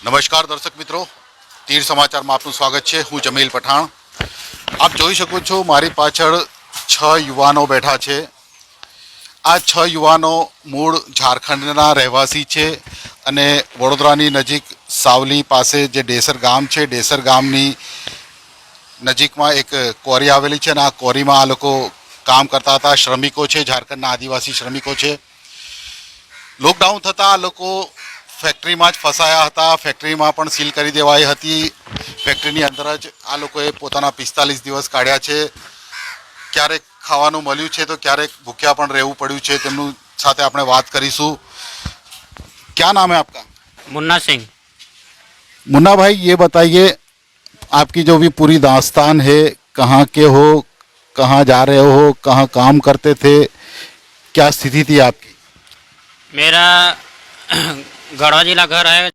નમસ્કાર દર્શક મિત્રો, તીર સમાચારમાં આપનું સ્વાગત છે। હું જમીલ પઠાણ। આપ જોઈ શકો છો મારી પાછળ 6 યુવાનો બેઠા છે। આ 6 યુવાનો મૂળ ઝારખંડના રહેવાસી છે અને વડોદરાની નજીક સાવલી પાસે જે ડેસર ગામ છે, ડેસર ગામની નજીકમાં એક ક્વોરી આવેલી છે અને આ ક્વોરીમાં આ લોકો કામ કરતા હતા। શ્રમિકો છે, ઝારખંડના આદિવાસી શ્રમિકો છે। લોકડાઉન થતાં આ લોકો ફેક્ટરીમાં જ ફસાયા હતા। ફેક્ટરીમાં પણ સીલ કરી દેવાઈ હતી। ફેક્ટરીની અંદર જ આ લોકોએ પોતાના 45 દિવસ કાઢ્યા છે। ક્યારેક ખાવાનું મળ્યું છે તો ક્યારેક ભૂખ્યા પણ રહેવું પડ્યું છે। તેમનું સાથે આપણે વાત કરીશું। क्या नाम है आपका? मुन्ना सिंह। मुन्ना भाई, ये बताइए आपकी जो भी पूरी दास्तान है, कहाँ के हो, कहाँ जा रहे हो, कहाँ काम करते थे, क्या स्थिति थी आपकी? मेरा गढ़वा जिला घर है।